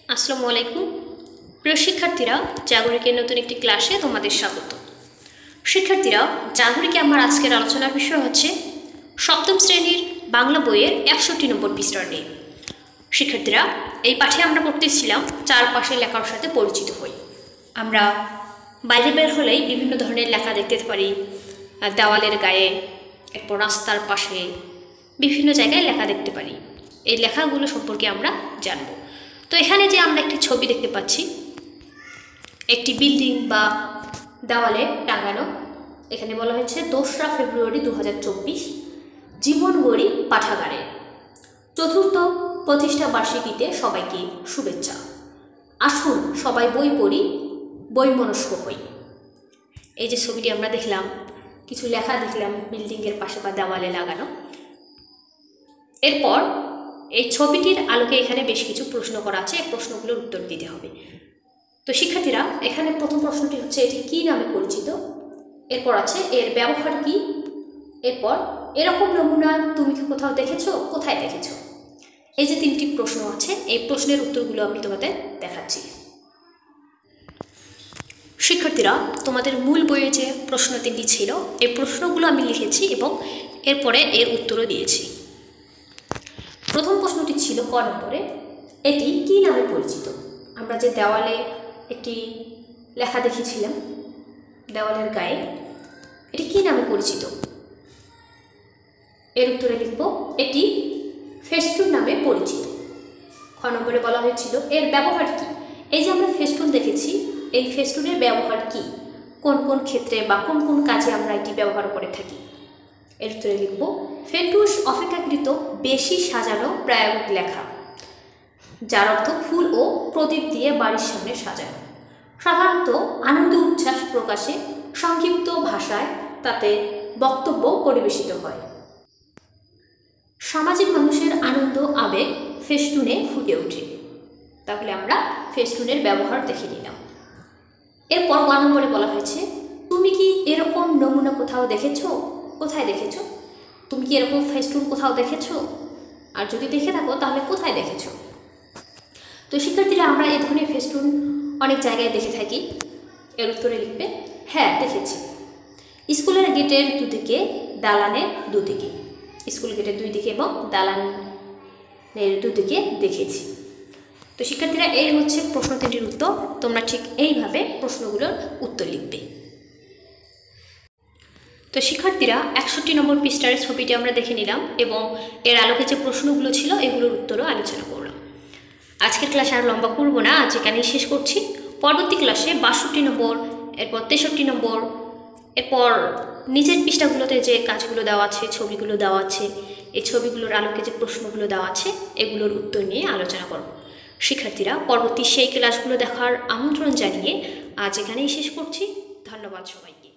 আসসালামু আলাইকুম প্রিয় শিক্ষার্থীরা, জাগরিকের নতুন একটি ক্লাসে তোমাদের স্বাগত। শিক্ষার্থীরা, জাগরিকে আমার আজকের আলোচনার বিষয় হচ্ছে সপ্তম শ্রেণীর বাংলা বইয়ের ৬১ নম্বর পৃষ্ঠা নিয়ে। শিক্ষার্থীরা, এই পাঠে আমরা পড়তেছিলাম চারপাশের লেখার সাথে পরিচিত হই। আমরা বাইরে বের হলেই বিভিন্ন ধরনের লেখা দেখতে পারি, দেওয়ালের গায়ে, এরপর রাস্তার পাশে, বিভিন্ন জায়গায় লেখা দেখতে পারি। এই লেখাগুলো সম্পর্কে আমরা জানব। তো এখানে যে আমরা একটি ছবি দেখতে পাচ্ছি, একটি বিল্ডিং বা দেওয়ালে টাঙানো। এখানে বলা হয়েছে ২রা ফেব্রুয়ারি ২০২৪ জীবনগড়ি পাঠাগারে ৪র্থ প্রতিষ্ঠা বার্ষিকীতে সবাইকে শুভেচ্ছা। আসুন সবাই বই পড়ি, বইমনস্ক হই। এই যে ছবিটি আমরা দেখলাম, কিছু লেখা দেখলাম বিল্ডিংয়ের পাশে বা দেওয়ালে লাগানো। এরপর এই ছবিটির আলোকে এখানে বেশ কিছু প্রশ্ন করা আছে, এই প্রশ্নগুলোর উত্তর দিতে হবে। তো শিক্ষার্থীরা, এখানে প্রথম প্রশ্নটি হচ্ছে এটি কী নামে পরিচিত, এরপর আছে এর ব্যবহার কি, এরপর এরকম নমুনা তুমি কি কোথাও দেখেছো, কোথায় দেখেছো। এই যে 3টি প্রশ্ন আছে, এই প্রশ্নের উত্তরগুলো আমি তোমাদের দেখাচ্ছি। শিক্ষার্থীরা, তোমাদের মূল বইয়ে যে প্রশ্ন 3টি ছিল, এই প্রশ্নগুলো আমি লিখেছি এবং এরপরে এর উত্তরও দিয়েছি। প্রথম প্রশ্নটি ছিল ক নম্বরে, এটি কী নামে পরিচিত। আমরা যে দেওয়ালে একটি লেখা দেখেছিলাম দেওয়ালের গায়ে, এটি কী নামে পরিচিত। এর উত্তরে লিখব এটি ফেস্টুন নামে পরিচিত। খ নম্বরে বলা হয়েছিল এর ব্যবহার কি। এই যে আমরা ফেস্টুন দেখেছি, এই ফেস্টুনের ব্যবহার কি, কোন কোন ক্ষেত্রে বা কোন কোন কাজে আমরা এটি ব্যবহার করে থাকি। এর উত্তরে লিখব ফেন্টুস অপেক্ষাকৃত বেশি সাজানো প্রায়োগিক লেখা, যার অর্থ ফুল ও প্রদীপ দিয়ে বাড়ির সামনে সাজানো। সাধারণত আনন্দ উচ্ছ্বাস প্রকাশে সংক্ষিপ্ত ভাষায় তাতে বক্তব্য পরিবেশিত হয়। সামাজিক মানুষের আনন্দ আবেগ ফেস্টুনে ফুটে ওঠে। তাহলে আমরা ফেস্টুনের ব্যবহার দেখে নিলাম। এরপর গ নম্বরে বলা হয়েছে তুমি কি এরকম নমুনা কোথাও দেখেছো, কোথায় দেখেছো। তুমি কি এরকম ফেস্টুন কোথাও দেখেছো, আর যদি দেখে থাকো তাহলে কোথায় দেখেছো। তো শিক্ষার্থীরা, আমরা এই ধরনের ফেস্টুন অনেক জায়গায় দেখে থাকি। এর উত্তরে লিখবে হ্যাঁ দেখেছি, স্কুলের গেটের দুদিকে, দালানের দুদিকে। স্কুল গেটের দুই দিকে এবং দালানের দুদিকে দেখেছি। তো শিক্ষার্থীরা, এই হচ্ছে প্রশ্ন 3টির উত্তর। তোমরা ঠিক এইভাবে প্রশ্নগুলোর উত্তর লিখবে। তো শিক্ষার্থীরা, ৬১ নম্বর পৃষ্ঠার ছবিটি আমরা দেখে নিলাম এবং এর আলোকে যে প্রশ্নগুলো ছিল এগুলোর উত্তরও আলোচনা করলাম। আজকের ক্লাসে আর লম্বা করবো না, আজ এখানেই শেষ করছি। পরবর্তী ক্লাসে ৬২ নম্বর, এরপর ৬৩ নম্বর, এরপর নিচের পৃষ্ঠাগুলোতে যে কাজগুলো দেওয়া আছে, ছবিগুলো দেওয়া আছে, এই ছবিগুলোর আলোকে যে প্রশ্নগুলো দেওয়া আছে এগুলোর উত্তর নিয়ে আলোচনা করব। শিক্ষার্থীরা, পরবর্তী সেই ক্লাসগুলো দেখার আমন্ত্রণ জানিয়ে আজ এখানেই শেষ করছি। ধন্যবাদ সবাইকে।